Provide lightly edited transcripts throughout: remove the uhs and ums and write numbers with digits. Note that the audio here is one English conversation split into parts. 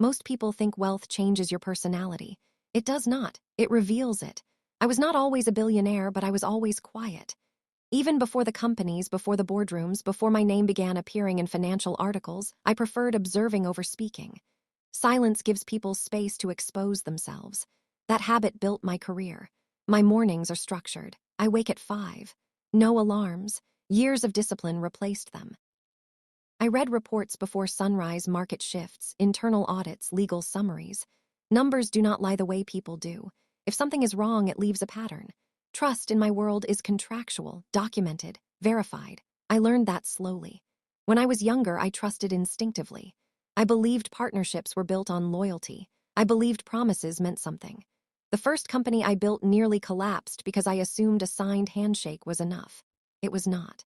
Most people think wealth changes your personality. It does not. It reveals it. I was not always a billionaire, but I was always quiet. Even before the companies, before the boardrooms, before my name began appearing in financial articles, I preferred observing over speaking. Silence gives people space to expose themselves. That habit built my career. My mornings are structured. I wake at 5. No alarms. Years of discipline replaced them. I read reports before sunrise, market shifts, internal audits, legal summaries. Numbers do not lie the way people do. If something is wrong, it leaves a pattern. Trust in my world is contractual, documented, verified. I learned that slowly. When I was younger, I trusted instinctively. I believed partnerships were built on loyalty. I believed promises meant something. The first company I built nearly collapsed because I assumed a signed handshake was enough. It was not.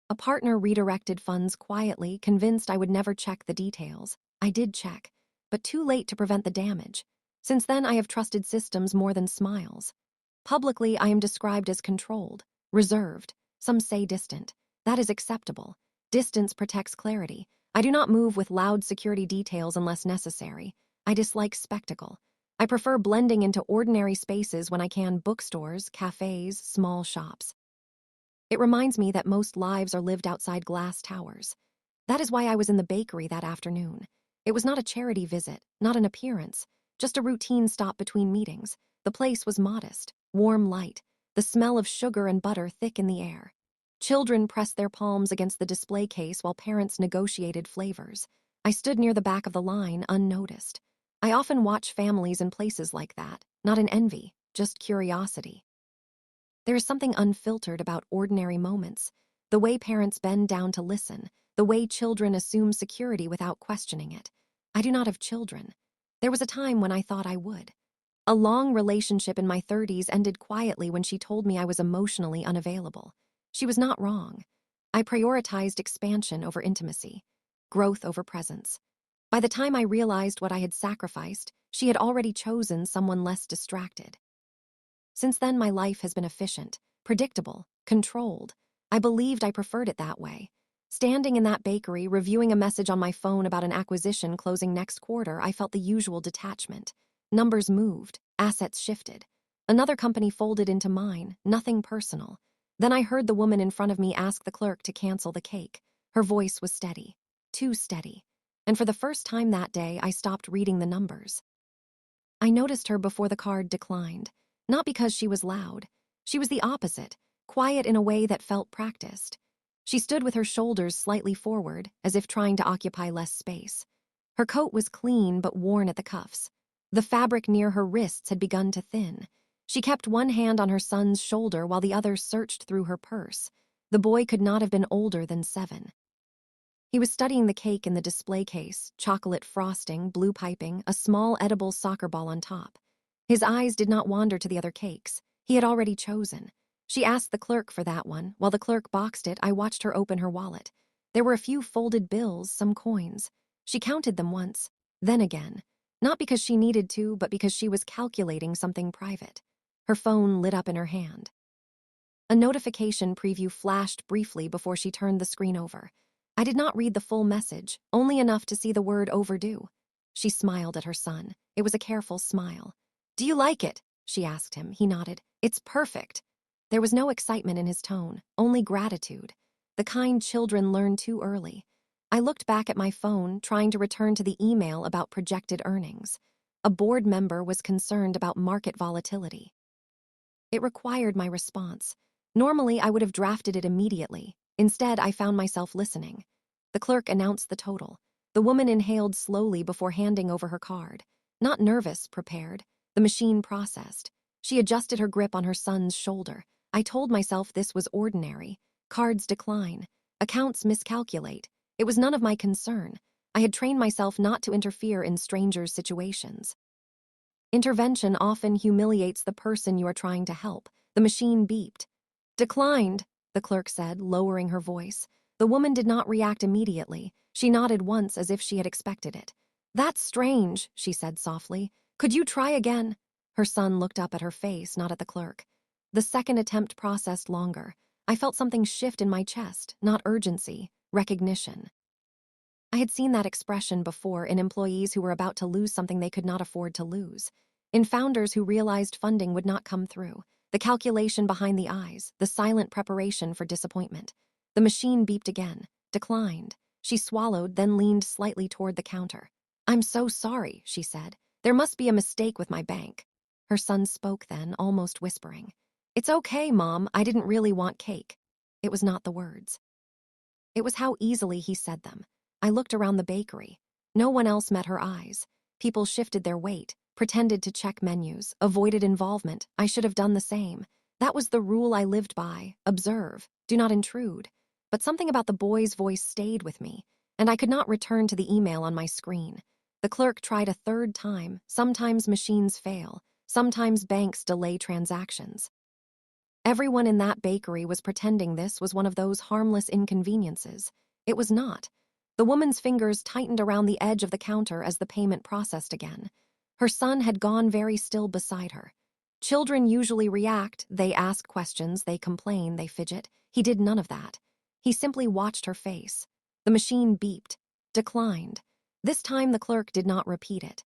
A partner redirected funds quietly, convinced I would never check the details. I did check, but too late to prevent the damage. Since then, I have trusted systems more than smiles. Publicly, I am described as controlled, reserved, some say distant. That is acceptable. Distance protects clarity. I do not move with loud security details unless necessary. I dislike spectacle. I prefer blending into ordinary spaces when I can: bookstores, cafes, small shops. It reminds me that most lives are lived outside glass towers. That is why I was in the bakery that afternoon. It was not a charity visit, not an appearance, just a routine stop between meetings. The place was modest, warm light, the smell of sugar and butter thick in the air. Children pressed their palms against the display case while parents negotiated flavors. I stood near the back of the line, unnoticed. I often watch families in places like that, not in envy, just curiosity. There is something unfiltered about ordinary moments, the way parents bend down to listen, the way children assume security without questioning it. I do not have children. There was a time when I thought I would. A long relationship in my 30s ended quietly when she told me I was emotionally unavailable. She was not wrong. I prioritized expansion over intimacy, growth over presence. By the time I realized what I had sacrificed, she had already chosen someone less distracted. Since then, my life has been efficient, predictable, controlled. I believed I preferred it that way. Standing in that bakery, reviewing a message on my phone about an acquisition closing next quarter, I felt the usual detachment. Numbers moved, assets shifted. Another company folded into mine, nothing personal. Then I heard the woman in front of me ask the clerk to cancel the cake. Her voice was steady, too steady. And for the first time that day, I stopped reading the numbers. I noticed her before the card declined. Not because she was loud. She was the opposite, quiet in a way that felt practiced. She stood with her shoulders slightly forward, as if trying to occupy less space. Her coat was clean but worn at the cuffs. The fabric near her wrists had begun to thin. She kept one hand on her son's shoulder while the other searched through her purse. The boy could not have been older than 7. He was studying the cake in the display case, chocolate frosting, blue piping, a small edible soccer ball on top. His eyes did not wander to the other cakes. He had already chosen. She asked the clerk for that one. While the clerk boxed it, I watched her open her wallet. There were a few folded bills, some coins. She counted them once, then again. Not because she needed to, but because she was calculating something private. Her phone lit up in her hand. A notification preview flashed briefly before she turned the screen over. I did not read the full message, only enough to see the word overdue. She smiled at her son. It was a careful smile. "Do you like it?" she asked him. He nodded. "It's perfect." There was no excitement in his tone, only gratitude. The kind children learn too early. I looked back at my phone, trying to return to the email about projected earnings. A board member was concerned about market volatility. It required my response. Normally, I would have drafted it immediately. Instead, I found myself listening. The clerk announced the total. The woman inhaled slowly before handing over her card. Not nervous, prepared. The machine processed. She adjusted her grip on her son's shoulder. I told myself this was ordinary. Cards decline. Accounts miscalculate. It was none of my concern. I had trained myself not to interfere in strangers' situations. Intervention often humiliates the person you are trying to help. The machine beeped. "Declined," the clerk said, lowering her voice. The woman did not react immediately. She nodded once as if she had expected it. "That's strange," she said softly. "Could you try again?" Her son looked up at her face, not at the clerk. The second attempt processed longer. I felt something shift in my chest, not urgency, recognition. I had seen that expression before in employees who were about to lose something they could not afford to lose, in founders who realized funding would not come through, the calculation behind the eyes, the silent preparation for disappointment. The machine beeped again, declined. She swallowed, then leaned slightly toward the counter. "I'm so sorry," she said. "There must be a mistake with my bank." Her son spoke then, almost whispering. "It's okay, Mom, I didn't really want cake." It was not the words. It was how easily he said them. I looked around the bakery. No one else met her eyes. People shifted their weight, pretended to check menus, avoided involvement. I should have done the same. That was the rule I lived by. Observe. Do not intrude. But something about the boy's voice stayed with me, and I could not return to the email on my screen. The clerk tried a third time. Sometimes machines fail. Sometimes banks delay transactions. Everyone in that bakery was pretending this was one of those harmless inconveniences. It was not. The woman's fingers tightened around the edge of the counter as the payment processed again. Her son had gone very still beside her. Children usually react. They ask questions, they complain, they fidget. He did none of that. He simply watched her face. The machine beeped, declined. This time the clerk did not repeat it.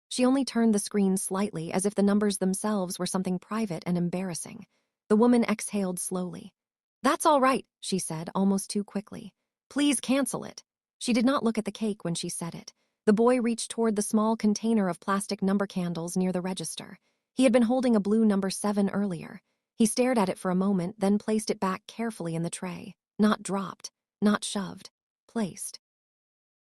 She only turned the screen slightly, as if the numbers themselves were something private and embarrassing. The woman exhaled slowly. "That's all right," she said, almost too quickly. "Please cancel it." She did not look at the cake when she said it. The boy reached toward the small container of plastic number candles near the register. He had been holding a blue number 7 earlier. He stared at it for a moment, then placed it back carefully in the tray. Not dropped, not shoved, placed.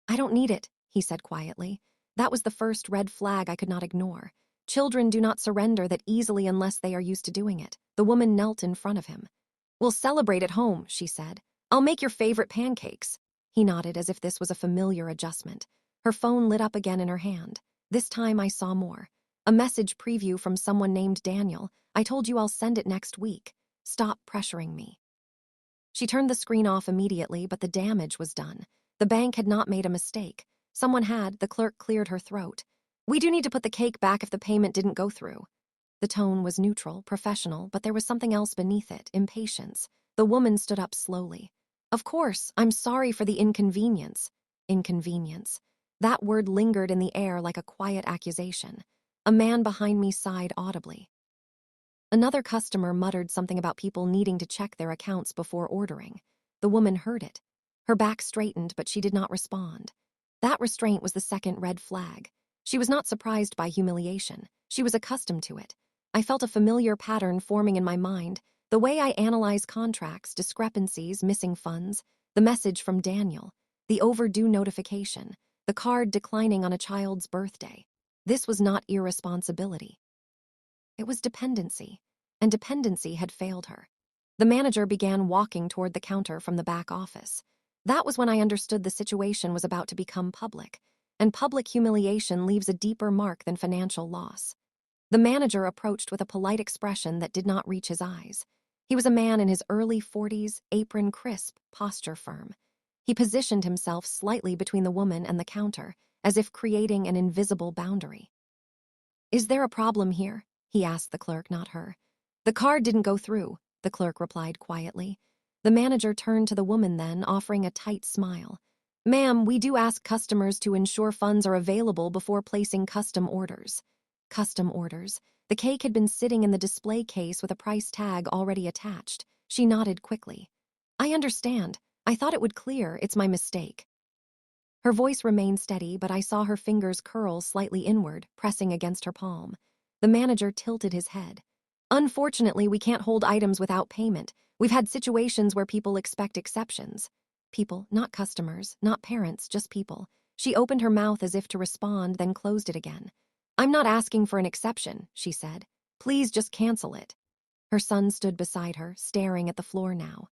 "I don't need it," he said quietly. That was the first red flag I could not ignore. Children do not surrender that easily unless they are used to doing it. The woman knelt in front of him. "We'll celebrate at home," she said. "I'll make your favorite pancakes." He nodded as if this was a familiar adjustment. Her phone lit up again in her hand. This time I saw more. A message preview from someone named Daniel. "I told you I'll send it next week. Stop pressuring me." She turned the screen off immediately, but the damage was done. The bank had not made a mistake. Someone had. The clerk cleared her throat. "We do need to put the cake back if the payment didn't go through." The tone was neutral, professional, but there was something else beneath it, impatience. The woman stood up slowly. "Of course, I'm sorry for the inconvenience." Inconvenience. That word lingered in the air like a quiet accusation. A man behind me sighed audibly. Another customer muttered something about people needing to check their accounts before ordering. The woman heard it. Her back straightened, but she did not respond. That restraint was the second red flag. She was not surprised by humiliation. She was accustomed to it. I felt a familiar pattern forming in my mind, the way I analyze contracts, discrepancies, missing funds, the message from Daniel, the overdue notification, the card declining on a child's birthday. This was not irresponsibility. It was dependency, and dependency had failed her. The manager began walking toward the counter from the back office. That was when I understood the situation was about to become public, and public humiliation leaves a deeper mark than financial loss. The manager approached with a polite expression that did not reach his eyes. He was a man in his early 40s, apron crisp, posture firm. He positioned himself slightly between the woman and the counter, as if creating an invisible boundary. "Is there a problem here?" he asked the clerk, not her. "The card didn't go through," the clerk replied quietly. The manager turned to the woman then, offering a tight smile. "Ma'am, we do ask customers to ensure funds are available before placing custom orders." Custom orders. The cake had been sitting in the display case with a price tag already attached. She nodded quickly. "I understand. I thought it would clear. It's my mistake." Her voice remained steady, but I saw her fingers curl slightly inward, pressing against her palm. The manager tilted his head. "Unfortunately, we can't hold items without payment. We've had situations where people expect exceptions." People, not customers, not parents, just people. She opened her mouth as if to respond, then closed it again. "I'm not asking for an exception," she said. "Please just cancel it." Her son stood beside her, staring at the floor now.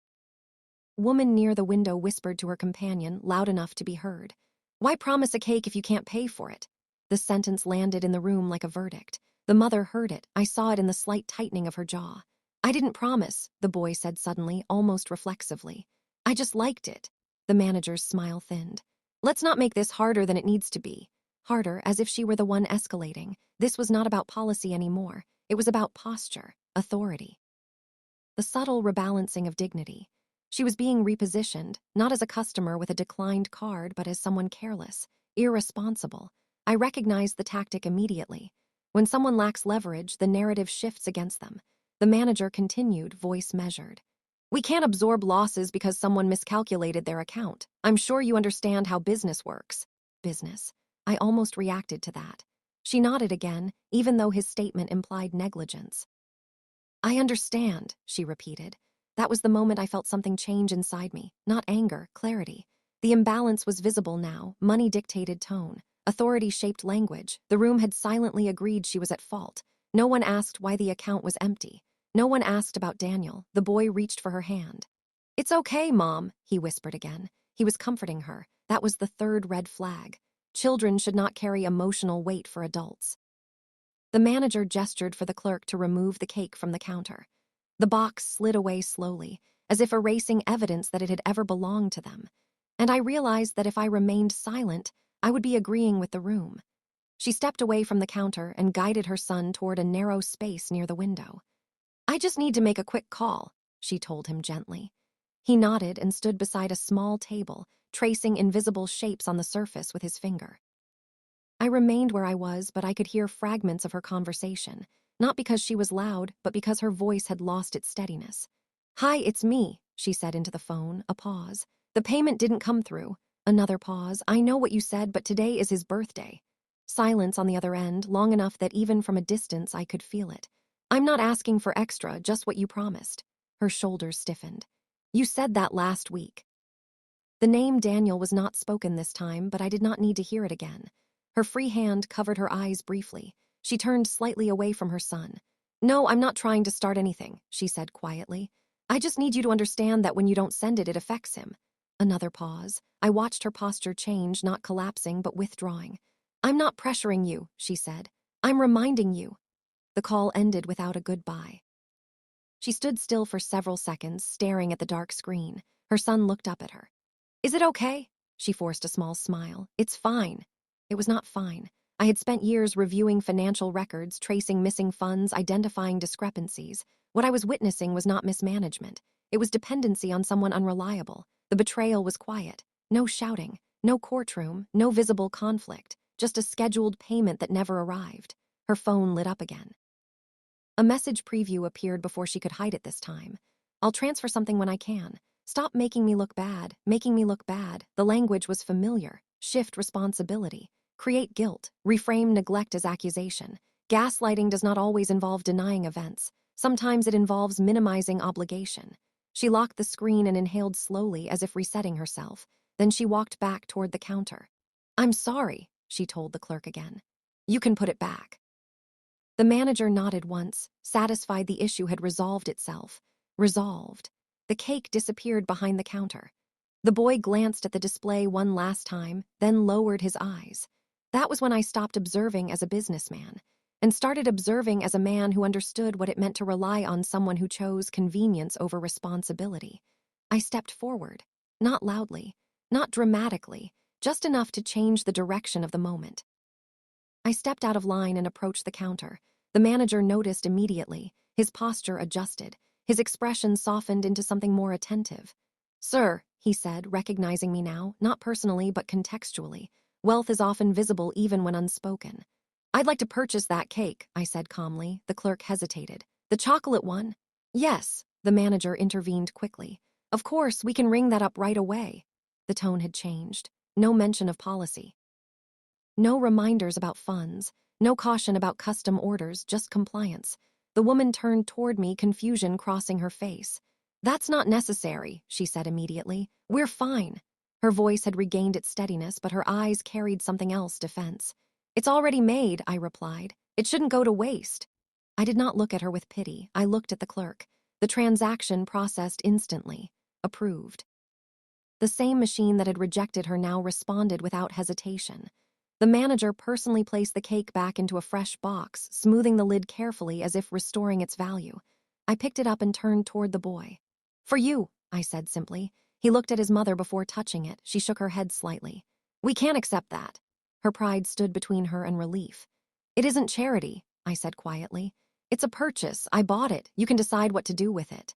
Woman near the window whispered to her companion, loud enough to be heard. "Why promise a cake if you can't pay for it?" The sentence landed in the room like a verdict. The mother heard it. I saw it in the slight tightening of her jaw. "I didn't promise," the boy said suddenly, almost reflexively. "I just liked it." The manager's smile thinned. "Let's not make this harder than it needs to be." Harder, as if she were the one escalating. This was not about policy anymore. It was about posture, authority. The subtle rebalancing of dignity. She was being repositioned, not as a customer with a declined card, but as someone careless, irresponsible. I recognized the tactic immediately. When someone lacks leverage, the narrative shifts against them. The manager continued, voice measured. We can't absorb losses because someone miscalculated their account. I'm sure you understand how business works. Business. I almost reacted to that. She nodded again, even though his statement implied negligence. I understand, she repeated. That was the moment I felt something change inside me, not anger, clarity. The imbalance was visible now, money-dictated tone, authority-shaped language. The room had silently agreed she was at fault. No one asked why the account was empty. No one asked about Daniel. The boy reached for her hand. It's okay, Mom, he whispered again. He was comforting her. That was the third red flag. Children should not carry emotional weight for adults. The manager gestured for the clerk to remove the cake from the counter. The box slid away slowly, as if erasing evidence that it had ever belonged to them. And I realized that if I remained silent, I would be agreeing with the room. She stepped away from the counter and guided her son toward a narrow space near the window. I just need to make a quick call, she told him gently. He nodded and stood beside a small table, tracing invisible shapes on the surface with his finger. I remained where I was, but I could hear fragments of her conversation, not because she was loud, but because her voice had lost its steadiness. Hi, it's me, she said into the phone, a pause. The payment didn't come through. Another pause. I know what you said, but today is his birthday. Silence on the other end, long enough that even from a distance I could feel it. I'm not asking for extra, just what you promised. Her shoulders stiffened. You said that last week. The name Daniel was not spoken this time, but I did not need to hear it again. Her free hand covered her eyes briefly. She turned slightly away from her son. No, I'm not trying to start anything, she said quietly. I just need you to understand that when you don't send it, it affects him. Another pause. I watched her posture change, not collapsing, but withdrawing. I'm not pressuring you, she said. I'm reminding you. The call ended without a goodbye. She stood still for several seconds, staring at the dark screen. Her son looked up at her. Is it okay? She forced a small smile. It's fine. It was not fine. I had spent years reviewing financial records, tracing missing funds, identifying discrepancies. What I was witnessing was not mismanagement. It was dependency on someone unreliable. The betrayal was quiet. No shouting, no courtroom, no visible conflict, just a scheduled payment that never arrived. Her phone lit up again. A message preview appeared before she could hide it this time. I'll transfer something when I can. Stop making me look bad, making me look bad. The language was familiar. Shift responsibility. Create guilt. Reframe neglect as accusation. Gaslighting does not always involve denying events. Sometimes it involves minimizing obligation. She locked the screen and inhaled slowly as if resetting herself. Then she walked back toward the counter. I'm sorry, she told the clerk again. You can put it back. The manager nodded once, satisfied the issue had resolved itself. Resolved. The cake disappeared behind the counter. The boy glanced at the display one last time, then lowered his eyes. That was when I stopped observing as a businessman and started observing as a man who understood what it meant to rely on someone who chose convenience over responsibility. I stepped forward, not loudly, not dramatically, just enough to change the direction of the moment. I stepped out of line and approached the counter. The manager noticed immediately. His posture adjusted. His expression softened into something more attentive. Sir, he said, recognizing me now, not personally but contextually. Wealth is often visible even when unspoken. I'd like to purchase that cake, I said calmly. The clerk hesitated. The chocolate one? Yes, the manager intervened quickly. Of course, we can ring that up right away. The tone had changed. No mention of policy. No reminders about funds. No caution about custom orders, just compliance. The woman turned toward me, confusion crossing her face. That's not necessary, she said immediately. We're fine. Her voice had regained its steadiness, but her eyes carried something else, defense. It's already made, I replied. It shouldn't go to waste. I did not look at her with pity. I looked at the clerk. The transaction processed instantly. Approved. The same machine that had rejected her now responded without hesitation. The manager personally placed the cake back into a fresh box, smoothing the lid carefully as if restoring its value. I picked it up and turned toward the boy. For you, I said simply. He looked at his mother before touching it. She shook her head slightly. We can't accept that. Her pride stood between her and relief. It isn't charity, I said quietly. It's a purchase. I bought it. You can decide what to do with it.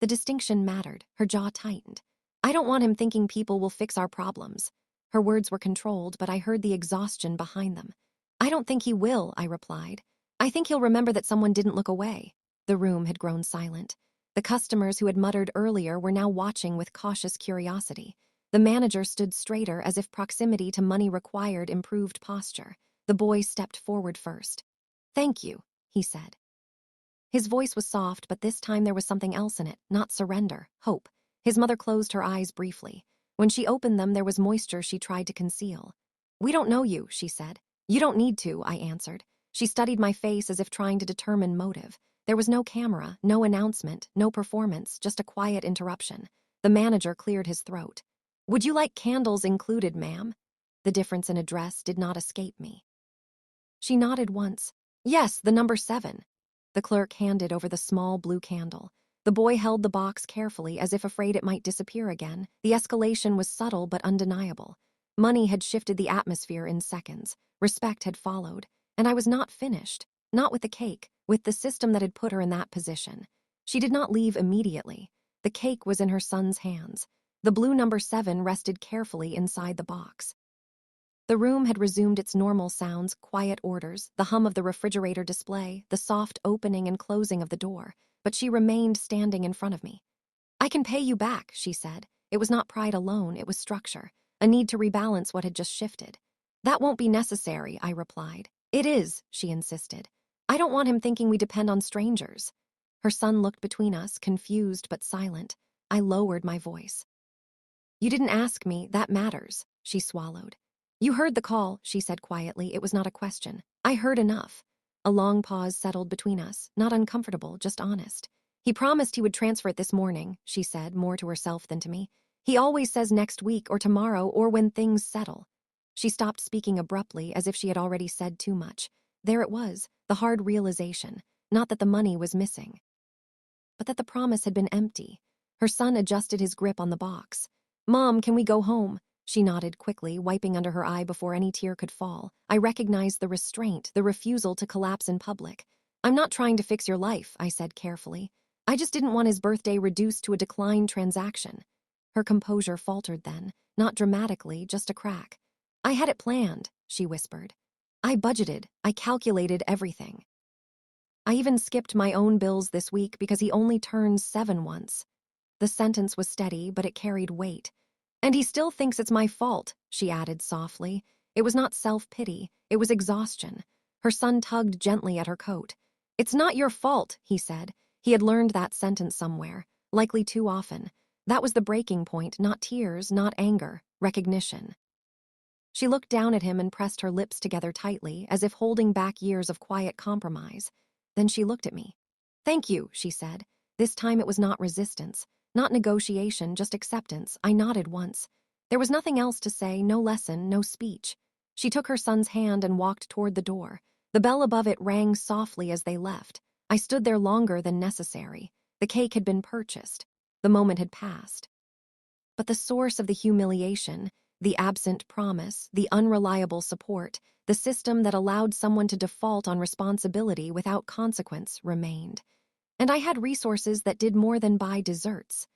The distinction mattered. Her jaw tightened. I don't want him thinking people will fix our problems. Her words were controlled, but I heard the exhaustion behind them. I don't think he will, I replied. I think he'll remember that someone didn't look away. The room had grown silent. The customers who had muttered earlier were now watching with cautious curiosity. The manager stood straighter as if proximity to money required improved posture. The boy stepped forward first. "Thank you," he said. His voice was soft, but this time there was something else in it, not surrender, hope. His mother closed her eyes briefly. When she opened them, there was moisture she tried to conceal. "We don't know you," she said. "You don't need to," I answered. She studied my face as if trying to determine motive. There was no camera, no announcement, no performance, just a quiet interruption. The manager cleared his throat. "Would you like candles included, ma'am?" The difference in address did not escape me. She nodded once. "Yes, the number 7. The clerk handed over the small blue candle. The boy held the box carefully, as if afraid it might disappear again. The escalation was subtle but undeniable. Money had shifted the atmosphere in seconds. Respect had followed. And I was not finished. Not with the cake, with the system that had put her in that position. She did not leave immediately. The cake was in her son's hands. The blue number 7 rested carefully inside the box. The room had resumed its normal sounds, quiet orders, the hum of the refrigerator display, the soft opening and closing of the door, but she remained standing in front of me. "I can pay you back," she said. It was not pride alone, it was structure, a need to rebalance what had just shifted. "That won't be necessary," I replied. "It is," she insisted. "I don't want him thinking we depend on strangers." Her son looked between us, confused but silent. I lowered my voice. "You didn't ask me, that matters," she swallowed. "You heard the call," she said quietly. It was not a question. I heard enough. A long pause settled between us, not uncomfortable, just honest. "He promised he would transfer it this morning," she said, more to herself than to me. "He always says next week or tomorrow or when things settle." She stopped speaking abruptly, as if she had already said too much. There it was, the hard realization, not that the money was missing, but that the promise had been empty. Her son adjusted his grip on the box. "Mom, can we go home?" She nodded quickly, wiping under her eye before any tear could fall. I recognized the restraint, the refusal to collapse in public. "I'm not trying to fix your life," I said carefully. "I just didn't want his birthday reduced to a declined transaction." Her composure faltered then, not dramatically, just a crack. "I had it planned," she whispered. "I budgeted, I calculated everything. I even skipped my own bills this week because he only turns 7 once." The sentence was steady, but it carried weight. "And he still thinks it's my fault," she added softly. It was not self-pity, it was exhaustion. Her son tugged gently at her coat. "It's not your fault," he said. He had learned that sentence somewhere, likely too often. That was the breaking point, not tears, not anger, recognition. She looked down at him and pressed her lips together tightly, as if holding back years of quiet compromise. Then she looked at me. "Thank you," she said. This time it was not resistance. Not negotiation, just acceptance. I nodded once. There was nothing else to say, no lesson, no speech. She took her son's hand and walked toward the door. The bell above it rang softly as they left. I stood there longer than necessary. The cake had been purchased. The moment had passed. But the source of the humiliation, the absent promise, the unreliable support, the system that allowed someone to default on responsibility without consequence remained. And I had resources that did more than buy desserts.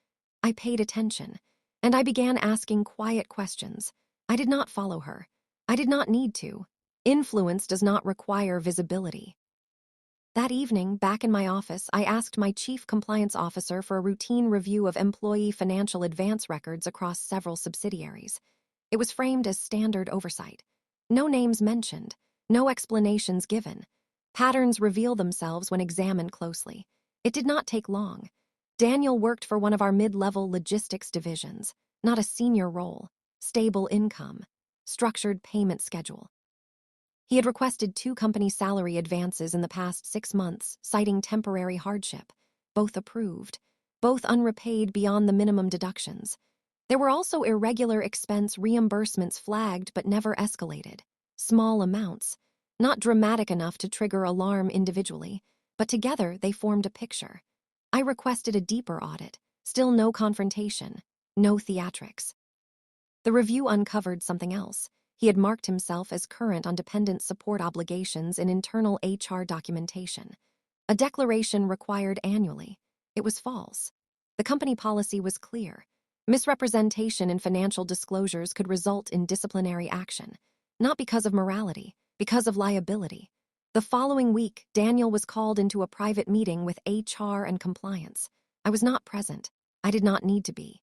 I paid attention, and I began asking quiet questions. I did not follow her. I did not need to. Influence does not require visibility. That evening, back in my office, I asked my chief compliance officer for a routine review of employee financial advance records across several subsidiaries. It was framed as standard oversight. No names mentioned, no explanations given. Patterns reveal themselves when examined closely. It did not take long. Daniel worked for one of our mid-level logistics divisions, not a senior role, stable income, structured payment schedule. He had requested 2 company salary advances in the past 6 months, citing temporary hardship. Both approved, both unrepaid beyond the minimum deductions. There were also irregular expense reimbursements flagged but never escalated. Small amounts, not dramatic enough to trigger alarm individually, but together they formed a picture. I requested a deeper audit, still no confrontation, no theatrics. The review uncovered something else. He had marked himself as current on dependent support obligations in internal HR documentation. A declaration required annually. It was false. The company policy was clear. Misrepresentation in financial disclosures could result in disciplinary action, not because of morality, because of liability. The following week, Daniel was called into a private meeting with HR and compliance. I was not present. I did not need to be.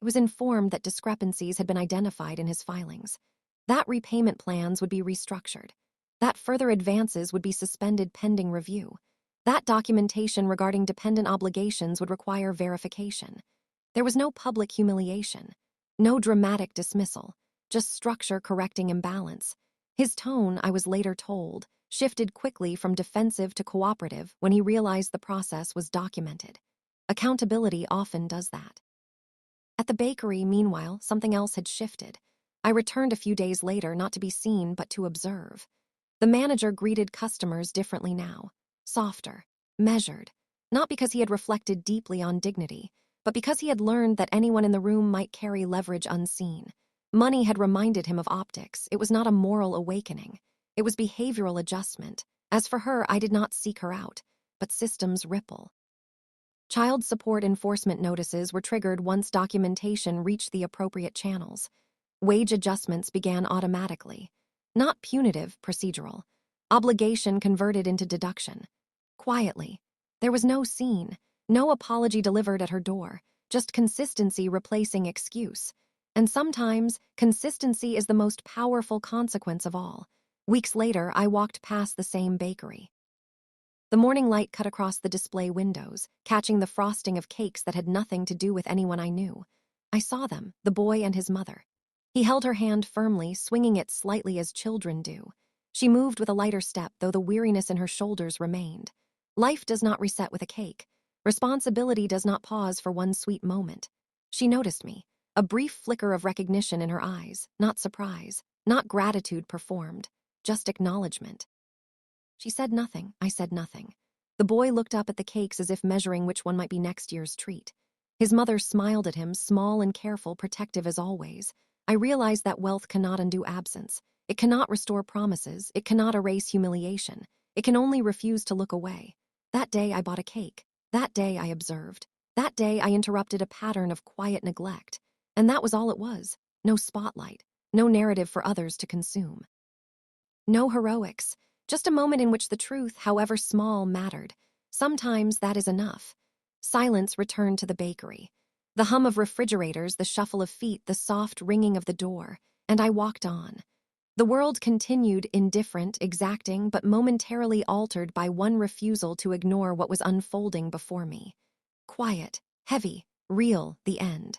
I was informed that discrepancies had been identified in his filings, that repayment plans would be restructured, that further advances would be suspended pending review, that documentation regarding dependent obligations would require verification. There was no public humiliation, no dramatic dismissal, just structure correcting imbalance. His tone, I was later told, shifted quickly from defensive to cooperative when he realized the process was documented. Accountability often does that. At the bakery, meanwhile, something else had shifted. I returned a few days later, not to be seen, but to observe. The manager greeted customers differently now, softer, measured, not because he had reflected deeply on dignity, but because he had learned that anyone in the room might carry leverage unseen. Money had reminded him of optics. It was not a moral awakening. It was behavioral adjustment. As for her, I did not seek her out, but systems ripple. Child support enforcement notices were triggered once documentation reached the appropriate channels. Wage adjustments began automatically. Not punitive, procedural. Obligation converted into deduction. Quietly. There was no scene, no apology delivered at her door, just consistency replacing excuse. And sometimes, consistency is the most powerful consequence of all. Weeks later, I walked past the same bakery. The morning light cut across the display windows, catching the frosting of cakes that had nothing to do with anyone I knew. I saw them, the boy and his mother. He held her hand firmly, swinging it slightly as children do. She moved with a lighter step, though the weariness in her shoulders remained. Life does not reset with a cake. Responsibility does not pause for one sweet moment. She noticed me, a brief flicker of recognition in her eyes, not surprise, not gratitude performed, just acknowledgement. She said nothing, I said nothing. The boy looked up at the cakes as if measuring which one might be next year's treat. His mother smiled at him, small and careful, protective as always. I realized that wealth cannot undo absence. It cannot restore promises. It cannot erase humiliation. It can only refuse to look away. That day I bought a cake. That day I observed. That day I interrupted a pattern of quiet neglect. And that was all it was. No spotlight. No narrative for others to consume. No heroics. Just a moment in which the truth, however small, mattered. Sometimes that is enough. Silence returned to the bakery. The hum of refrigerators, the shuffle of feet, the soft ringing of the door, and I walked on. The world continued, indifferent, exacting, but momentarily altered by one refusal to ignore what was unfolding before me. Quiet, heavy, real, the end.